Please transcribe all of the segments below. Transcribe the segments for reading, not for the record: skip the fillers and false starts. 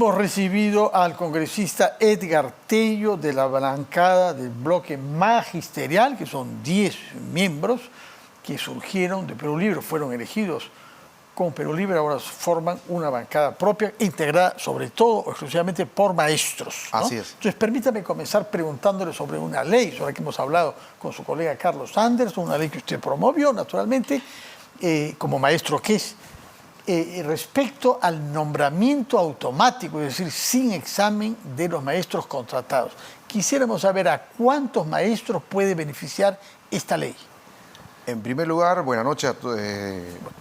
Hemos recibido al congresista Edgar Tello de la bancada del bloque magisterial, que son 10 miembros que surgieron de Perú Libre, fueron elegidos con Perú Libre, ahora forman una bancada propia, integrada sobre todo o exclusivamente por maestros, ¿no? Así es. Entonces, permítame comenzar preguntándole sobre una ley, sobre la que hemos hablado con su colega Carlos Anderson, una ley que usted promovió, naturalmente, como maestro que es, respecto al nombramiento automático, es decir, sin examen de los maestros contratados. Quisiéramos saber a cuántos maestros puede beneficiar esta ley. En primer lugar, buenas noches,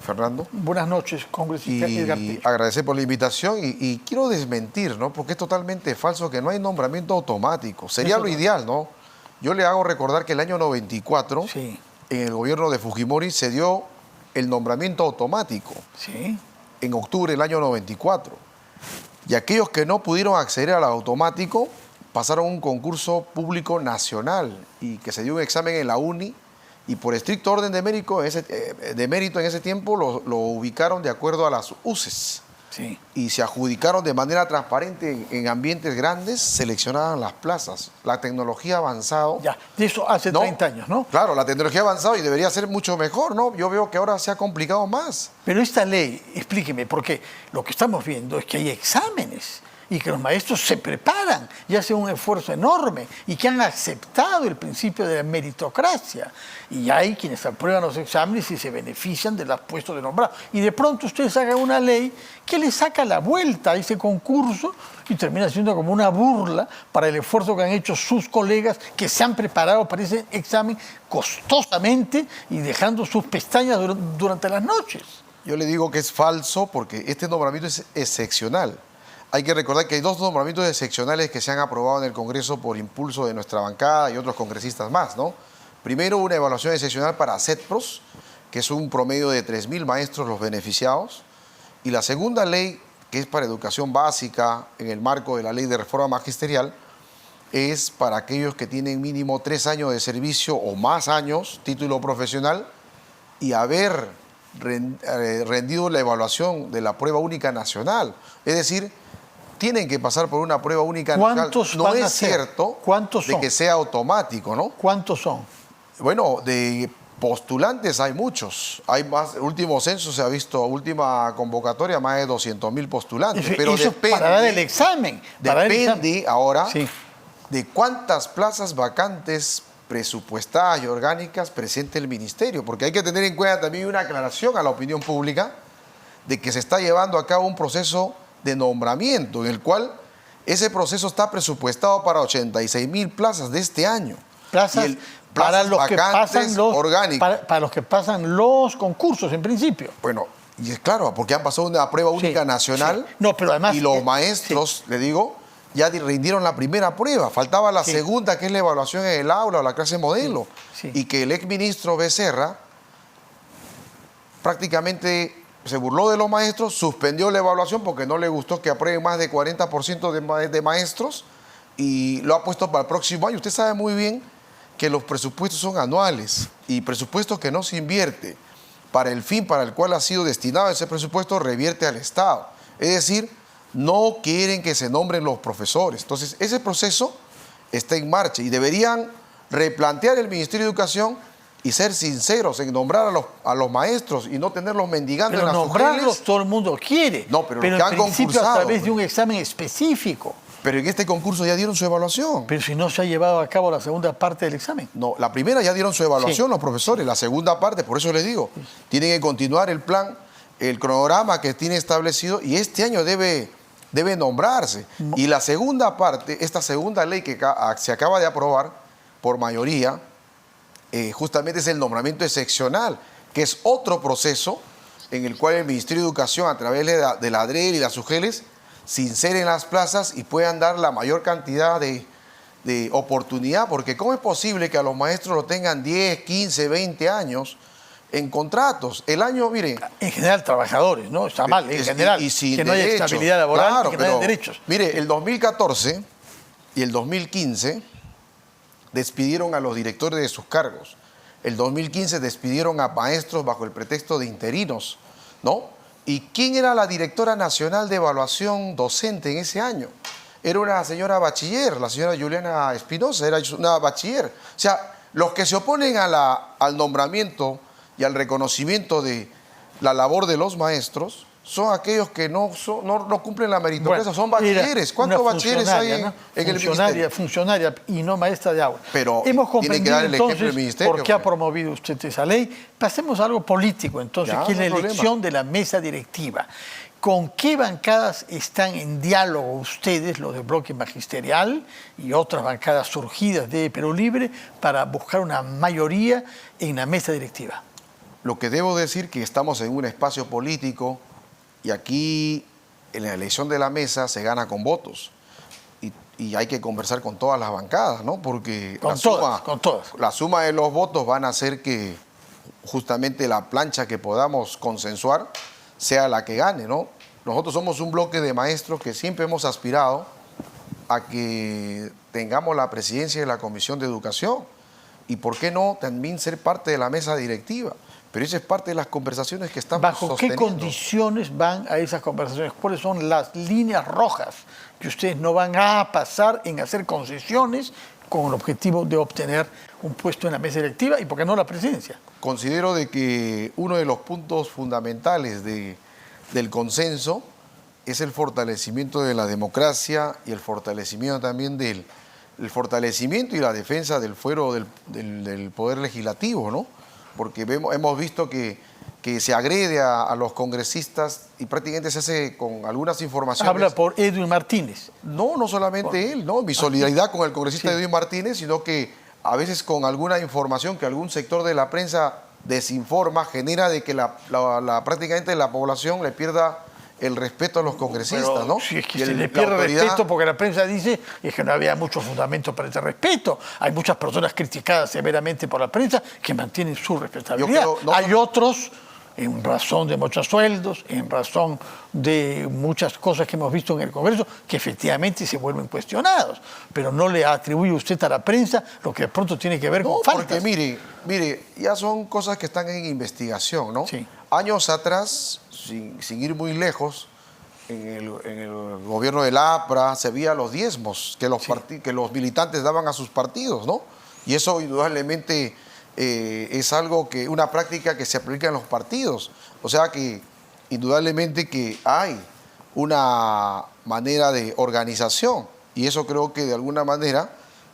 Fernando. Buenas noches, congresista Edgar Tello. Y agradecer por la invitación y quiero desmentir, ¿no? Porque es totalmente falso que no hay nombramiento automático. Sería lo ideal, ¿no? Yo le hago recordar que el año 94, Sí. en el gobierno de Fujimori, se dio el nombramiento automático. Sí. En octubre del año 94. Y aquellos que no pudieron acceder al automático pasaron un concurso público nacional y que se dio un examen en la UNI y por estricto orden de mérito en ese tiempo lo ubicaron de acuerdo a las UCES. Sí. Y se adjudicaron de manera transparente en ambientes grandes, seleccionaban las plazas. La tecnología ha avanzado. Ya, de eso hace 30 años, ¿no? Claro, la tecnología ha avanzado y debería ser mucho mejor, ¿no? Yo veo que ahora se ha complicado más. Pero esta ley, explíqueme, porque lo que estamos viendo es que hay exámenes y que los maestros se preparan y hacen un esfuerzo enorme y que han aceptado el principio de la meritocracia. Y hay quienes aprueban los exámenes y se benefician de los puestos de nombrado. Y de pronto ustedes hagan una ley que le saca la vuelta a ese concurso y termina siendo como una burla para el esfuerzo que han hecho sus colegas que se han preparado para ese examen costosamente y dejando sus pestañas durante las noches. Yo le digo que es falso porque este nombramiento es excepcional. Hay que recordar que hay 2 nombramientos excepcionales que se han aprobado en el Congreso por impulso de nuestra bancada y otros congresistas más, ¿no? Primero, una evaluación excepcional para CETPROS, que es un promedio de 3.000 maestros los beneficiados. Y la segunda ley, que es para educación básica, en el marco de la ley de reforma magisterial, es para aquellos que tienen mínimo 3 años de servicio o más años, título profesional, y haber rendido la evaluación de la prueba única nacional. Es decir, tienen que pasar por una prueba única nacional. ¿Cuántos no van a es ser? cierto ¿Cuántos de son? que sea automático, ¿no? ¿Cuántos son? Bueno, de postulantes hay muchos. Hay más, el último censo se ha visto, última convocatoria, más de 200.000 postulantes. Pero eso depende, para dar el examen. Depende ahora sí. de cuántas plazas vacantes presupuestadas y orgánicas presente el ministerio. Porque hay que tener en cuenta también una aclaración a la opinión pública de que se está llevando a cabo un proceso de nombramiento en el cual ese proceso está presupuestado para 86.000 plazas de este año. Plazas para los que pasan orgánicas. Para los que pasan los concursos, en principio. Bueno, y es claro, porque han pasado una prueba única nacional. Sí. No, pero además, y los maestros, le digo, ya rindieron la primera prueba. Faltaba la segunda, que es la evaluación en el aula o la clase modelo. Sí. Y que el exministro Becerra prácticamente se burló de los maestros, suspendió la evaluación porque no le gustó que aprueben más de 40% de maestros y lo ha puesto para el próximo año. Usted sabe muy bien que los presupuestos son anuales y presupuestos que no se invierte para el fin para el cual ha sido destinado ese presupuesto revierte al Estado. Es decir, no quieren que se nombren los profesores. Entonces, ese proceso está en marcha y deberían replantear el Ministerio de Educación y ser sinceros en nombrar a los maestros y no tenerlos mendigando pero en las nombrarlos sugeles. todo el mundo quiere. No, pero en los que han principio concursado, a través de un examen específico. Pero en este concurso ya dieron su evaluación. Pero si no se ha llevado a cabo la segunda parte del examen. No, la primera ya dieron su evaluación los profesores. La segunda parte, por eso les digo, tienen que continuar el plan, el cronograma que tiene establecido y este año debe nombrarse. Y la segunda parte, esta segunda ley que se acaba de aprobar por mayoría, justamente es el nombramiento excepcional, que es otro proceso en el cual el Ministerio de Educación, a través de la ADREL y las SUGELES, se inseren en las plazas y puedan dar la mayor cantidad de oportunidad, porque ¿cómo es posible que a los maestros lo tengan 10, 15, 20 años en contratos? El año, mire... En general, trabajadores, ¿no? Está mal, en general, y sin que no haya derechos. estabilidad laboral, Claro, y que no haya derechos. Mire, el 2014 y el 2015 despidieron a los directores de sus cargos. El 2015 despidieron a maestros bajo el pretexto de interinos, ¿no? ¿Y quién era la directora nacional de evaluación docente en ese año? Era una señora bachiller, la señora Juliana Espinosa, era una bachiller. O sea, los que se oponen al nombramiento y al reconocimiento de la labor de los maestros son aquellos que no cumplen la meritocracia, Bueno, son bachilleres. ¿Cuántos bachilleres hay en el ministerio? Funcionaria y no maestra de agua. Pero hemos tiene que comprendido dar el ejemplo entonces del ministerio, por qué ha pues. promovido usted esa ley. Pasemos a algo político entonces, Ya, que es no la hay problema. elección de la mesa directiva. ¿Con qué bancadas están en diálogo ustedes, los del bloque magisterial y otras bancadas surgidas de Perú Libre, para buscar una mayoría en la mesa directiva? Lo que debo decir que estamos en un espacio político y aquí en la elección de la mesa se gana con votos. Y hay que conversar con todas las bancadas, ¿no? Porque Con todas. La suma de los votos van a hacer que justamente la plancha que podamos consensuar sea la que gane, ¿no? Nosotros somos un bloque de maestros que siempre hemos aspirado a que tengamos la presidencia de la Comisión de Educación y, ¿por qué no?, también ser parte de la mesa directiva. Pero esa es parte de las conversaciones que estamos ¿Bajo qué sosteniendo. condiciones van a esas conversaciones? ¿Cuáles son las líneas rojas que ustedes no van a pasar en hacer concesiones con el objetivo de obtener un puesto en la mesa directiva y, por qué no, la presidencia? Considero de que uno de los puntos fundamentales del consenso es el fortalecimiento de la democracia y el fortalecimiento también el fortalecimiento y la defensa del fuero del poder legislativo, ¿no? Porque hemos visto que se agrede a los congresistas y prácticamente se hace con algunas informaciones. Habla por Edwin Martínez. No solamente él, ¿no? Mi solidaridad con el congresista Sí. Edwin Martínez, sino que a veces con alguna información que algún sector de la prensa desinforma, genera de que prácticamente la población le pierda el respeto a los congresistas, Pero ¿no? si es que Y se la le pierde autoridad- respeto porque la prensa dice es que no había mucho fundamento para ese respeto. Hay muchas personas criticadas severamente por la prensa que mantienen su respetabilidad. Yo creo- Hay otros, en razón de muchos sueldos, en razón de muchas cosas que hemos visto en el Congreso, que efectivamente se vuelven cuestionados. Pero no le atribuye usted a la prensa lo que de pronto tiene que ver No, con faltas. porque mire, ya son cosas que están en investigación, ¿no? Sí. Años atrás, sin ir muy lejos, en el gobierno del APRA se veía los diezmos que los militantes daban a sus partidos, ¿no? Y eso indudablemente es una práctica que se aplica en los partidos. O sea que indudablemente que hay una manera de organización y eso creo que de alguna manera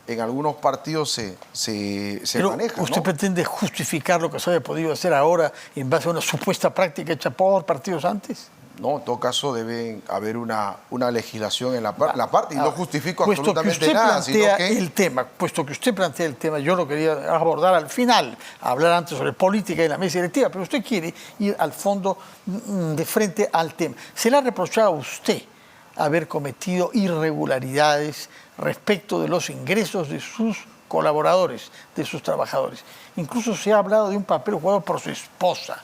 en algunos partidos se Pero maneja, usted ¿no? pretende justificar lo que se haya podido hacer ahora en base a una supuesta práctica hecha por partidos antes. No, en todo caso debe haber una legislación en la parte y no justifico Puesto que absolutamente usted nada, sino plantea que el tema, puesto que usted plantea el tema, yo lo quería abordar al final, hablar antes sobre política y la mesa directiva, pero usted quiere ir al fondo, de frente al tema. ¿Se le ha reprochado a usted haber cometido irregularidades respecto de los ingresos de sus colaboradores, de sus trabajadores? Incluso se ha hablado de un papel jugado por su esposa,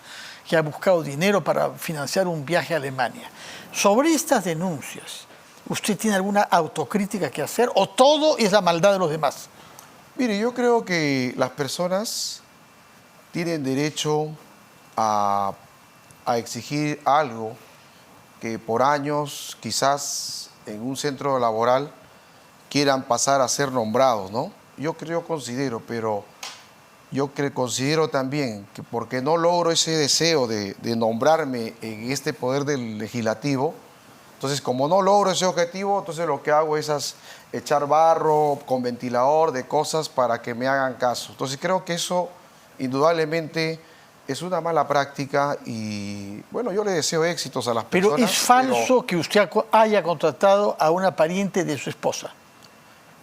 que ha buscado dinero para financiar un viaje a Alemania. Sobre estas denuncias, ¿usted tiene alguna autocrítica que hacer o todo es la maldad de los demás? mire, yo creo que las personas tienen derecho a exigir algo que por años, quizás en un centro laboral, quieran pasar a ser nombrados, ¿no? Yo considero también que porque no logro ese deseo de nombrarme en este poder del legislativo, entonces como no logro ese objetivo, entonces lo que hago es echar barro con ventilador de cosas para que me hagan caso. Entonces creo que eso indudablemente es una mala práctica y bueno, yo le deseo éxitos a las Pero personas. es falso que usted haya contratado a una pariente de su esposa.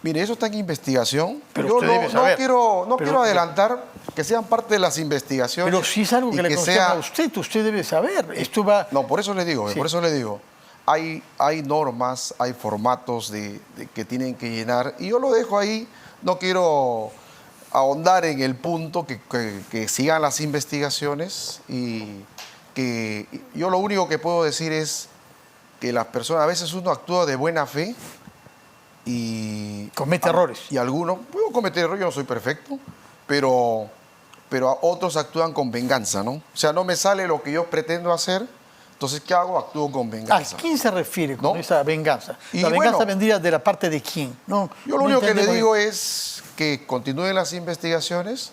Mire, eso está en investigación. Pero yo usted debe saber. no Pero- quiero adelantar que sean parte de las investigaciones. Pero si es algo y que le concierne a usted debe saber. Esto va... No, por eso le digo, Sí. por eso le digo. Hay normas, hay formatos que tienen que llenar y yo lo dejo ahí. No quiero ahondar en el punto que sigan las investigaciones y que yo lo único que puedo decir es que las personas, a veces uno actúa de buena fe y Comete errores. y algunos, puedo cometer errores, yo no soy perfecto, pero otros actúan con venganza, ¿no? O sea, no me sale lo que yo pretendo hacer, Entonces, ¿qué hago? Actúo con venganza. ¿A quién se refiere con ¿No? esa venganza? Y ¿La venganza bueno, vendría de la parte de quién? No, Yo lo no único que le entendemos digo es que continúen las investigaciones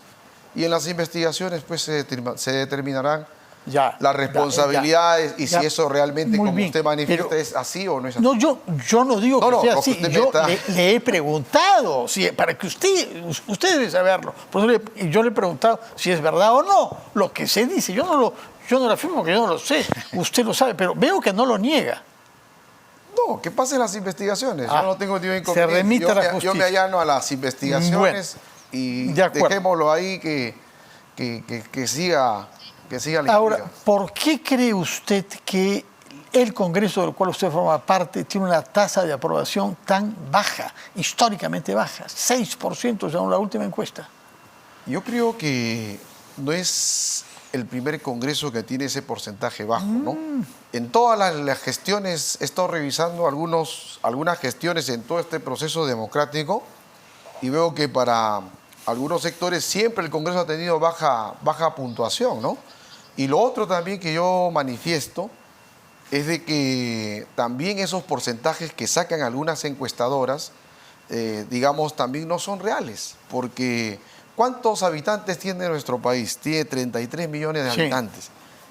y en las investigaciones pues se determinarán ya, las responsabilidades y ya. si eso realmente, Muy como bien, usted manifiesta, pero- es así o no es así. No, yo no digo No, que no, sea lo que así. usted me Yo está- le he preguntado, para que usted debe saberlo. Por eso yo le he preguntado si es verdad o no. Lo que se dice, yo no lo afirmo porque yo no lo sé. Usted lo sabe, pero veo que no lo niega. No, que pasen las investigaciones. Ah, yo no tengo ningún se inconveniente. remite a la Yo justicia. me allano a las investigaciones y de acuerdo. dejémoslo ahí que siga la Ahora, intriga. ¿por qué cree usted que el Congreso del cual usted forma parte tiene una tasa de aprobación tan baja, históricamente baja, 6% según la última encuesta? Yo creo que no es el primer Congreso que tiene ese porcentaje bajo, ¿no? En todas las gestiones, he estado revisando algunas gestiones en todo este proceso democrático y veo que para algunos sectores siempre el Congreso ha tenido baja puntuación, ¿no? Y lo otro también que yo manifiesto es de que también esos porcentajes que sacan algunas encuestadoras, digamos, también no son reales, porque ¿cuántos habitantes tiene nuestro país? Tiene 33 millones de Sí. habitantes.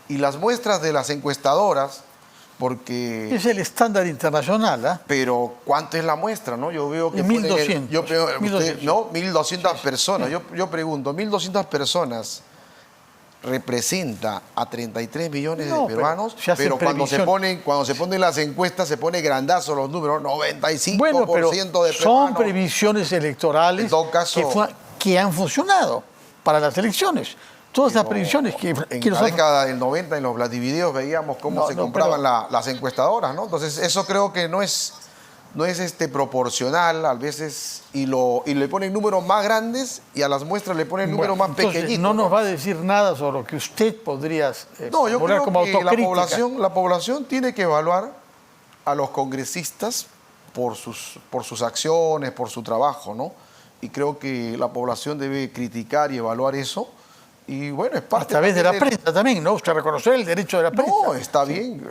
Y las muestras de las encuestadoras, porque... Es el estándar internacional, ¿ah? Pero ¿cuánto es la muestra, no? Yo veo que... De 1.200. Yo veo, 1.200. ¿no? 1.200 personas. Yo pregunto, 1.200 personas representa a 33 millones No, de peruanos, pero se hacen pero cuando previsiones. se ponen las encuestas se pone grandazo los números, 95% Bueno, pero de son peruanos. previsiones electorales En todo caso- que han funcionado para las elecciones. Todas las previsiones que En la década del 90, en los Vladivideos, veíamos cómo No, se no, compraban pero- las encuestadoras, ¿no? Entonces, eso creo que no es proporcional a veces, y le ponen números más grandes y a las muestras le ponen números más entonces, pequeñitos. no nos va a decir nada sobre lo que usted podría No, yo formular creo como que la autocrítica. población tiene que evaluar a los congresistas por sus acciones, por su trabajo, ¿no? Y creo que la población debe criticar y evaluar eso. Y bueno, es A parte través de la también prensa también, ¿no? Usted reconocer el derecho de la prensa. No, está bien.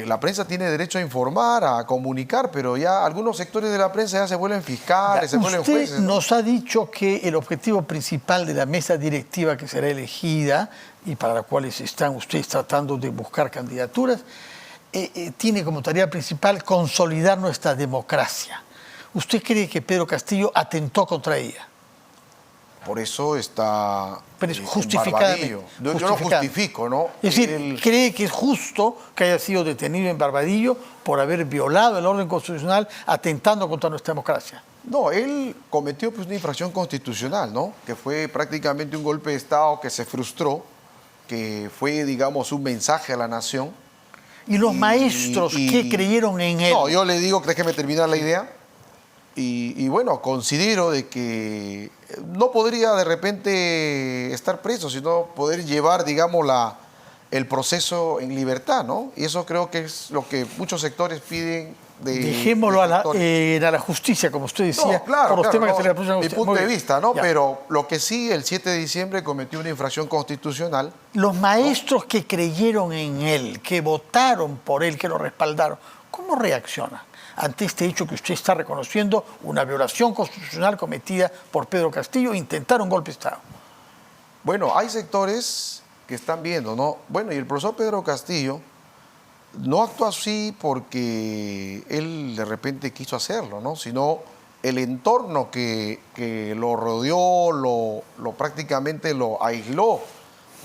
La prensa tiene derecho a informar, a comunicar, pero ya algunos sectores de la prensa ya se vuelven fiscales, se vuelven Usted jueces, ¿no? nos ha dicho que el objetivo principal de la mesa directiva que será elegida y para la cual están ustedes tratando de buscar candidaturas, tiene como tarea principal consolidar nuestra democracia. ¿Usted cree que Pedro Castillo atentó contra ella? Por eso está Pero es en justificadamente. Barbadillo. Yo lo justifico, ¿no? Es decir, ¿cree que es justo que haya sido detenido en Barbadillo por haber violado el orden constitucional, atentando contra nuestra democracia? No, él cometió pues una infracción constitucional, ¿no? Que fue prácticamente un golpe de Estado que se frustró, que fue, digamos, un mensaje a la nación. ¿Y los maestros que creyeron en él? No, yo le digo, déjeme terminar la idea. Y bueno, considero de que no podría de repente estar preso, sino poder llevar, digamos, el proceso en libertad, ¿no? Y eso creo que es lo que muchos sectores piden Dejémoslo a sectores. la justicia, como usted decía, No, claro, por los temas no, que se le aproximan a mi usted. punto Muy de bien. vista, ¿no? Ya. Pero lo que sí, el 7 de diciembre cometió una infracción constitucional. Los maestros que creyeron en él, que votaron por él, que lo respaldaron, ¿cómo reaccionan ante este hecho que usted está reconociendo una violación constitucional cometida por Pedro Castillo, intentar un golpe de Estado? Bueno, hay sectores que están viendo, ¿no? Bueno, y el profesor Pedro Castillo no actuó así porque él de repente quiso hacerlo, ¿no? Sino el entorno que lo rodeó, prácticamente lo aisló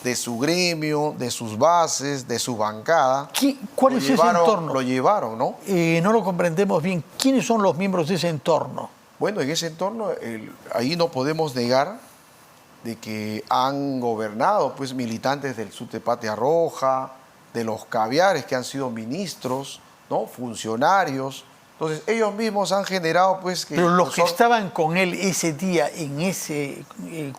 de su gremio, de sus bases, de su bancada. ¿Cuál es ese entorno? Lo llevaron, ¿no? No lo comprendemos bien. ¿Quiénes son los miembros de ese entorno? Bueno, en ese entorno, ahí no podemos negar de que han gobernado pues militantes del Sute Patria Roja, de los caviares que han sido ministros, ¿no? Funcionarios. Entonces, ellos mismos han generado pues que... Pero los que estaban con él ese día en ese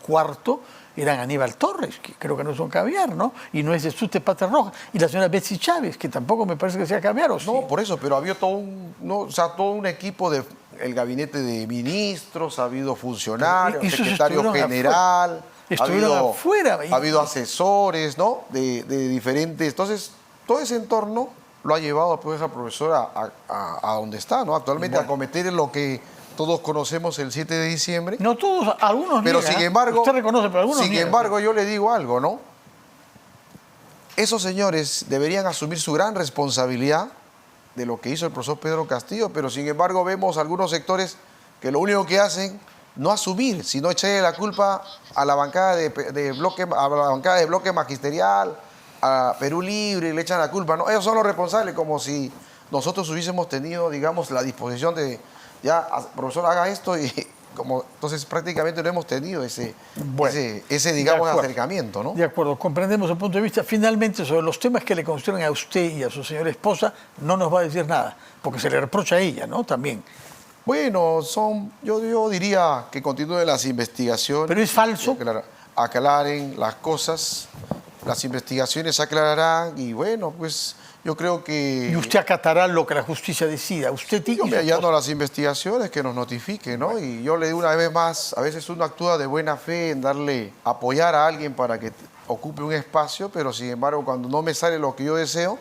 cuarto eran Aníbal Torres, que creo que no son caviar, ¿no? Y no es de Sute Patria Roja. Y la señora Betsy Chávez, que tampoco me parece que sea caviar, ¿o sí? No, por eso, pero había todo un equipo de el gabinete de ministros, ha habido funcionarios, Esos secretario estuvieron general, Estuvieron afuera. ha habido asesores, ¿no? De diferentes. Entonces, todo ese entorno lo ha llevado pues, a profesora a donde está, ¿no? Actualmente a cometer lo que todos conocemos el 7 de diciembre. No todos, algunos pero niegan, sin embargo, usted reconoce, pero algunos sin niegan. embargo, yo le digo algo, ¿no? Esos señores deberían asumir su gran responsabilidad de lo que hizo el profesor Pedro Castillo, pero sin embargo vemos algunos sectores que lo único que hacen no asumir, sino echarle la culpa a la bancada de bloque magisterial, a Perú Libre, y le echan la culpa. No, ellos son los responsables, como si nosotros hubiésemos tenido, digamos, la disposición de, ya, profesor, haga esto, y como entonces prácticamente no hemos tenido ese digamos, acercamiento, ¿no? De acuerdo, comprendemos el punto de vista. Finalmente, sobre los temas que le conciernen a usted y a su señora esposa, no nos va a decir nada, porque se le reprocha a ella, ¿no? También. Bueno, yo diría que continúen las investigaciones. Pero es falso. Aclaren las cosas, las investigaciones se aclararán y bueno, pues yo creo que... Y usted acatará lo que la justicia decida. Yo me allano a las investigaciones que nos notifiquen, ¿no? Y yo le digo una vez más, a veces uno actúa de buena fe en apoyar a alguien para que ocupe un espacio, pero sin embargo cuando no me sale lo que yo deseo,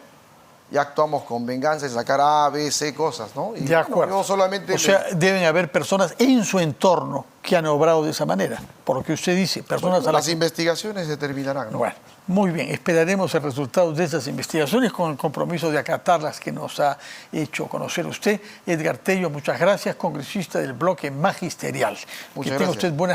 ya actuamos con venganza y sacar A, B, C cosas, ¿no? Y de acuerdo. Yo solamente o sea, deben haber personas en su entorno que han obrado de esa manera, por lo que usted dice. Personas bueno, las investigaciones determinarán, ¿no? Bueno, muy bien. Esperaremos el resultado de esas investigaciones con el compromiso de acatarlas que nos ha hecho conocer usted. Edgar Tello, muchas gracias, congresista del bloque magisterial. Muchas que tenga gracias. usted buenas noches.